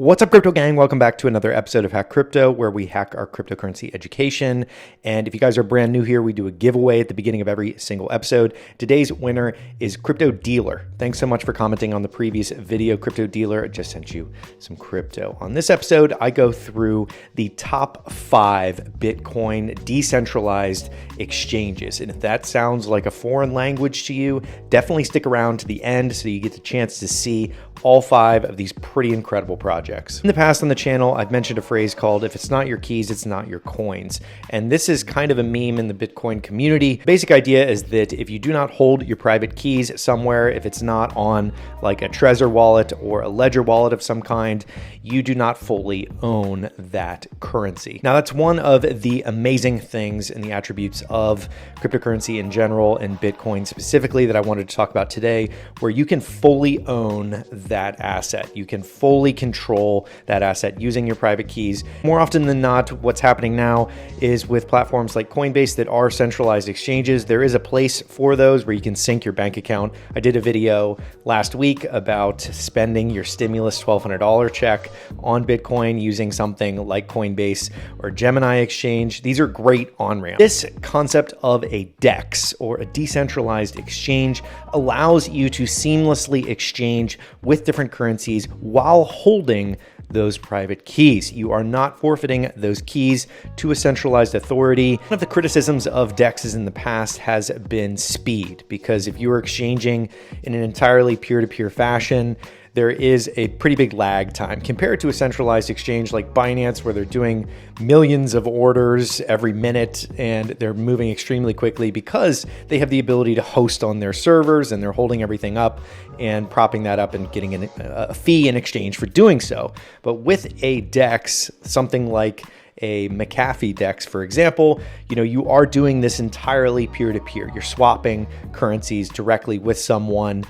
What's up, crypto gang? Welcome back to another episode of Hack Crypto, where we hack our cryptocurrency education. And if you guys are brand new here, we do a giveaway at the beginning of every single episode. Today's winner is Crypto Dealer. Thanks so much for commenting on the previous video, Crypto Dealer. I just sent you some crypto. On this episode, I go through the top 5 Bitcoin decentralized exchanges. And if that sounds like a foreign language to you, definitely stick around to the end so you get the chance to see all 5 of these pretty incredible projects. In the past on the channel, I've mentioned a phrase called, if it's not your keys, it's not your coins. And this is kind of a meme in the Bitcoin community. The basic idea is that if you do not hold your private keys somewhere, if it's not on like a Trezor wallet or a Ledger wallet of some kind, you do not fully own that currency. Now, that's one of the amazing things and the attributes of cryptocurrency in general and Bitcoin specifically that I wanted to talk about today, where you can fully own that asset. You can fully control that asset using your private keys. More often than not, what's happening now is with platforms like Coinbase that are centralized exchanges, there is a place for those where you can sync your bank account. I did a video last week about spending your stimulus $1,200 check on Bitcoin using something like Coinbase or Gemini Exchange. These are great on-ramps. This concept of a DEX or a decentralized exchange allows you to seamlessly exchange with different currencies while holding those private keys. You are not forfeiting those keys to a centralized authority. One of the criticisms of DEXs in the past has been speed, because if you are exchanging in an entirely peer-to-peer fashion, there is a pretty big lag time compared to a centralized exchange like Binance, where they're doing millions of orders every minute and they're moving extremely quickly because they have the ability to host on their servers and they're holding everything up and propping that up and getting a fee in exchange for doing so. But with a DEX, something like a McAfee DEX, for example, you are doing this entirely peer-to-peer. You're swapping currencies directly with someone,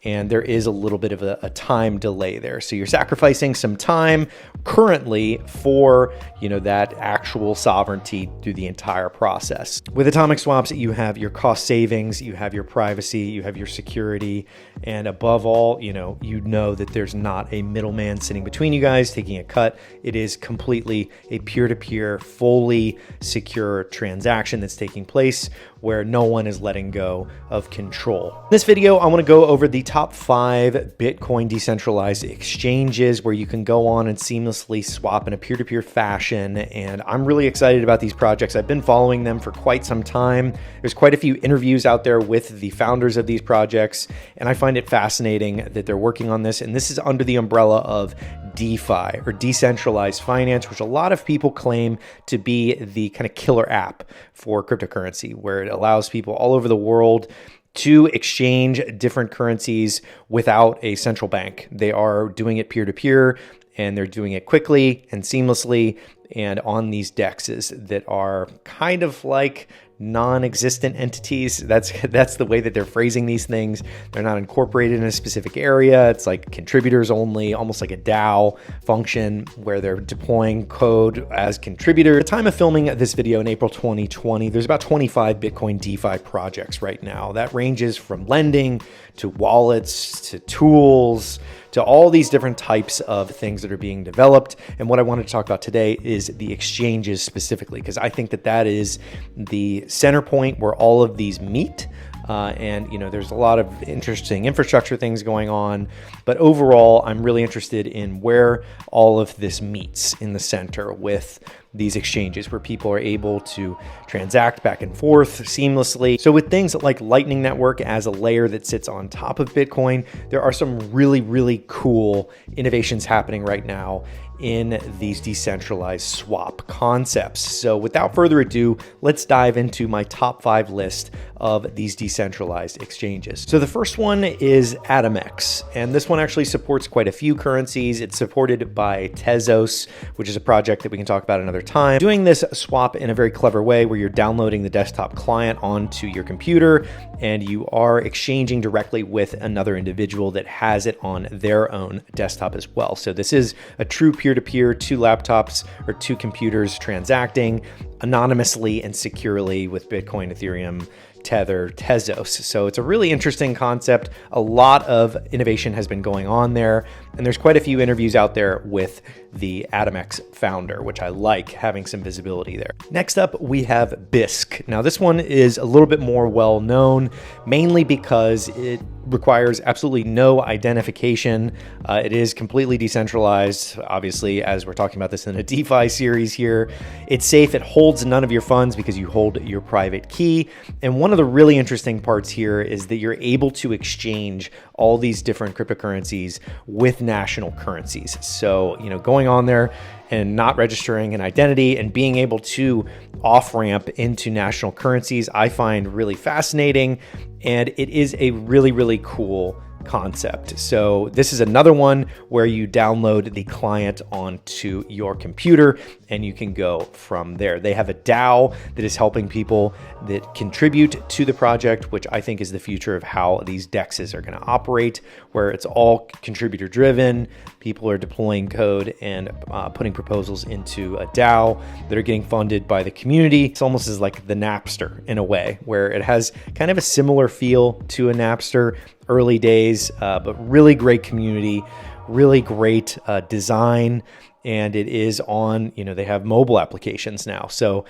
and there is a little bit of a time delay there. So you're sacrificing some time currently for, that actual sovereignty through the entire process. With atomic swaps, you have your cost savings, you have your privacy, you have your security, and above all, you know that there's not a middleman sitting between you guys taking a cut. It is completely a peer-to-peer, fully secure transaction that's taking place where no one is letting go of control. In this video, I want to go over the top 5 Bitcoin decentralized exchanges where you can go on and seamlessly swap in a peer-to-peer fashion. And I'm really excited about these projects. I've been following them for quite some time. There's quite a few interviews out there with the founders of these projects, and I find it fascinating that they're working on this. And this is under the umbrella of DeFi, or decentralized finance, which a lot of people claim to be the kind of killer app for cryptocurrency, where it allows people all over the world to exchange different currencies without a central bank. They are doing it peer-to-peer, and they're doing it quickly and seamlessly and on these DEXs that are kind of like non-existent entities. That's the way that they're phrasing these things. They're not incorporated in a specific area. It's like contributors only, almost like a DAO function where they're deploying code as contributors. At the time of filming this video in April 2020, there's about 25 Bitcoin DeFi projects right now. That ranges from lending to wallets to tools to all these different types of things that are being developed. And what I wanted to talk about today is the exchanges specifically, because I think that is the center point where all of these meet. And there's a lot of interesting infrastructure things going on, but overall, I'm really interested in where all of this meets in the center with these exchanges, where people are able to transact back and forth seamlessly. So with things like Lightning Network as a layer that sits on top of Bitcoin, there are some really, really cool innovations happening right now in these decentralized swap concepts. So without further ado, let's dive into my top 5 list of these decentralized exchanges. So the first one is AtomX, and this one actually supports quite a few currencies. It's supported by Tezos, which is a project that we can talk about another time. Doing this swap in a very clever way where you're downloading the desktop client onto your computer and you are exchanging directly with another individual that has it on their own desktop as well. So this is a true peer-to-peer, 2 laptops or 2 computers transacting anonymously and securely with Bitcoin, Ethereum, Tether, Tezos. So it's a really interesting concept. A lot of innovation has been going on there, and there's quite a few interviews out there with the AtomX founder, which I like having some visibility there. Next up, we have Bisq. Now this one is a little bit more well known, mainly because it requires absolutely no identification. It is completely decentralized, obviously, as we're talking about this in a DeFi series here. It's safe, it holds none of your funds because you hold your private key. And one of the really interesting parts here is that you're able to exchange all these different cryptocurrencies with national currencies. So, going on there and not registering an identity and being able to off-ramp into national currencies, I find really fascinating. And it is a really, really cool concept. So this is another one where you download the client onto your computer and you can go from there. They have a DAO that is helping people that contribute to the project, which I think is the future of how these DEXs are going to operate, where it's all contributor driven. People are deploying code and putting proposals into a DAO that are getting funded by the community. It's almost as like the Napster in a way, where it has kind of a similar feel to a Napster, early days, but really great community, really great design. And it is on, they have mobile applications now. So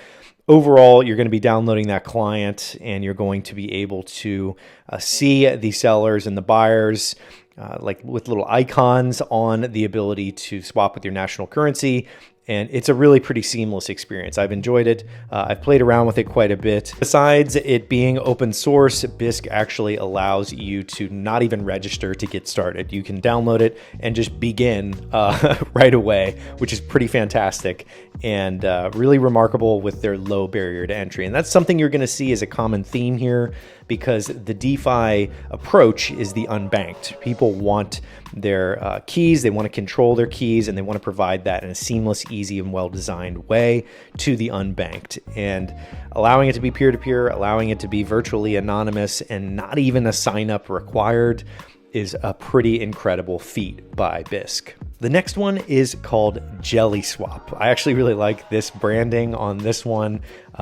overall, you're going to be downloading that client and you're going to be able to see the sellers and the buyers like with little icons on the ability to swap with your national currency. And it's a really pretty seamless experience. I've enjoyed it. I've played around with it quite a bit. Besides it being open source, Bisq actually allows you to not even register to get started. You can download it and just begin right away, which is pretty fantastic and really remarkable with their low barrier to entry. And that's something you're going to see as a common theme here, because the DeFi approach is the unbanked. People want their keys, they want to control their keys, and they want to provide that in a seamless, easy, and well-designed way to the unbanked. And allowing it to be peer-to-peer, allowing it to be virtually anonymous, and not even a sign-up required is a pretty incredible feat by Bisq. The next one is called JellySwap. I actually really like this branding on this one.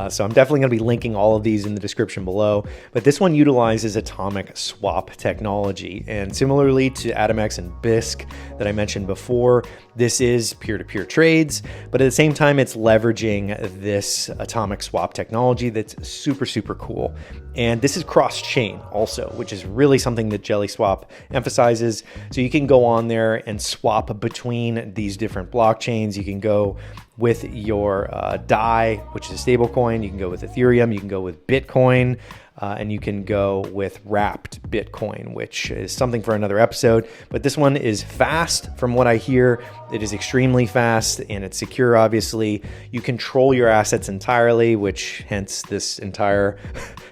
So I'm definitely going to be linking all of these in the description below. But this one utilizes atomic swap technology. And similarly to AtomX and Bisq that I mentioned before, this is peer-to-peer trades. But at the same time, it's leveraging this atomic swap technology that's super, super cool. And this is cross-chain also, which is really something that JellySwap emphasizes. So you can go on there and swap between these different blockchains. You can go with your DAI, which is a stable coin. You can go with Ethereum. You can go with Bitcoin. And you can go with wrapped Bitcoin, which is something for another episode. But this one is fast. From what I hear, it is extremely fast and it's secure, obviously. You control your assets entirely, which hence this entire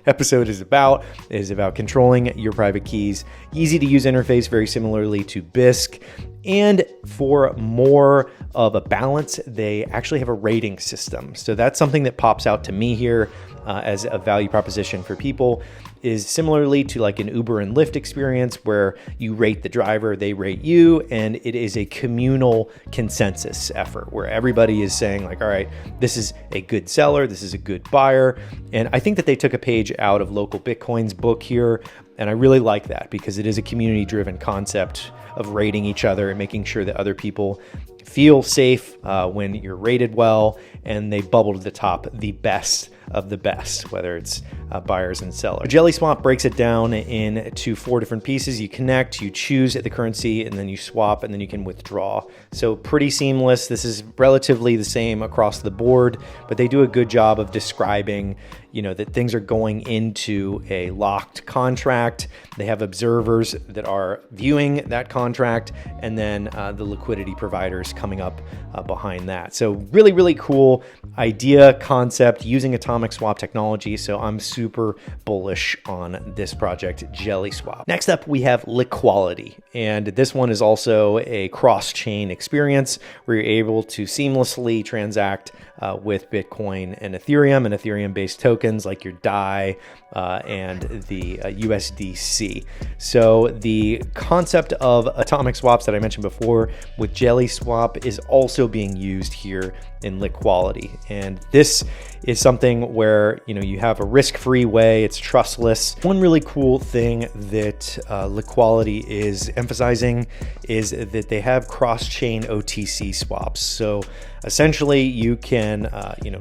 episode is about controlling your private keys. Easy to use interface, very similarly to Bisq. And for more of a balance, they actually have a rating system. So that's something that pops out to me here as a value proposition for people, is similarly to like an Uber and Lyft experience where you rate the driver, they rate you, and it is a communal consensus effort where everybody is saying like, all right, this is a good seller, this is a good buyer. And I think that they took a page out of Local Bitcoin's book here. And I really like that because it is a community-driven concept of rating each other and making sure that other people feel safe when you're rated well and they bubble to the top, the best of the best, whether it's buyers and sellers. JellySwap breaks it down into 4 different pieces. You connect, you choose the currency, and then you swap, and then you can withdraw. So pretty seamless. This is relatively the same across the board, but they do a good job of describing, that things are going into a locked contract. They have observers that are viewing that contract, and then the liquidity providers coming up behind that. So really, really cool idea, concept, using atomic swap technology. So I'm super bullish on this project, JellySwap. Next up, we have Liquality. And this one is also a cross-chain experience where you're able to seamlessly transact with Bitcoin and Ethereum-based tokens like your DAI and the USDC. So the concept of atomic swaps that I mentioned before with JellySwap is also being used here in Liquality. Liquality. And this is something where, you have a risk-free way, it's trustless. One really cool thing that Liquality is emphasizing is that they have cross-chain OTC swaps. So essentially you can,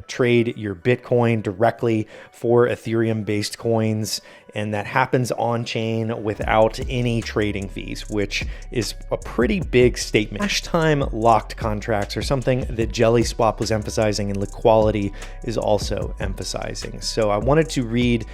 trade your Bitcoin directly for Ethereum-based coins, and that happens on chain without any trading fees, which is a pretty big statement. Hash time locked contracts are something that JellySwap was emphasizing and Liquality is also emphasizing. So I wanted to read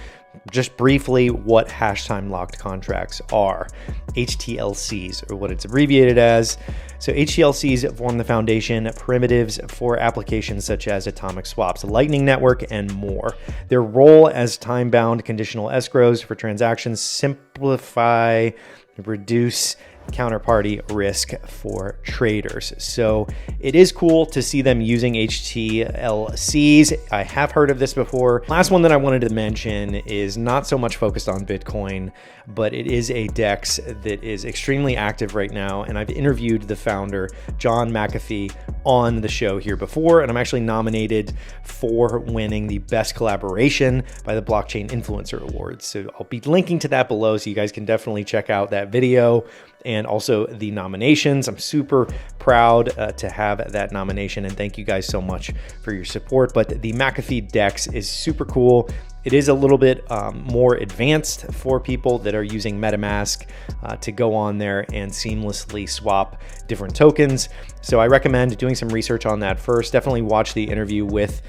just briefly what hash time locked contracts are. HTLCs, or what it's abbreviated as. So HTLCs form the foundation primitives for applications such as atomic swaps, Lightning Network, and more. Their role as time-bound conditional escrows for transactions simplify, reduce counterparty risk for traders. So it is cool to see them using HTLCs. I have heard of this before. Last one that I wanted to mention is not so much focused on Bitcoin, but it is a DEX that is extremely active right now. And I've interviewed the founder, John McAfee, on the show here before, and I'm actually nominated for winning the Best Collaboration by the Blockchain Influencer Awards. So I'll be linking to that below, so you guys can definitely check out that video and also the nominations. I'm super proud to have that nomination, and thank you guys so much for your support. But the McAfee DEX is super cool. It is a little bit more advanced for people that are using MetaMask to go on there and seamlessly swap different tokens. So I recommend doing some research on that first. Definitely watch the interview with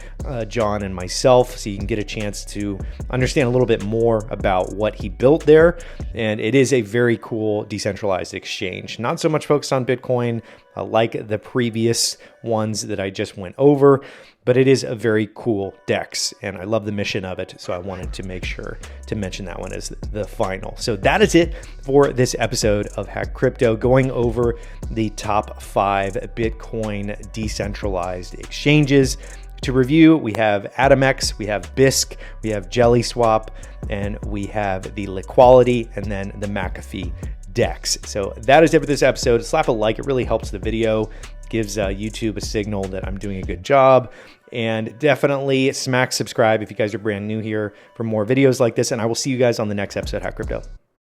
John and myself so you can get a chance to understand a little bit more about what he built there. And it is a very cool decentralized exchange. Not so much focused on Bitcoin like the previous ones that I just went over, but it is a very cool DEX, and I love the mission of it, so I wanted to make sure to mention that one as the final. So that is it for this episode of Hack Crypto, going over the top 5 Bitcoin decentralized exchanges. To review, we have AtomX, we have BISC, we have JellySwap, and we have the Liquality, and then the McAfee DEX. So that is it for this episode. Slap a like, it really helps the video, gives YouTube a signal that I'm doing a good job. And definitely smack subscribe if you guys are brand new here for more videos like this. And I will see you guys on the next episode of Hack Crypto.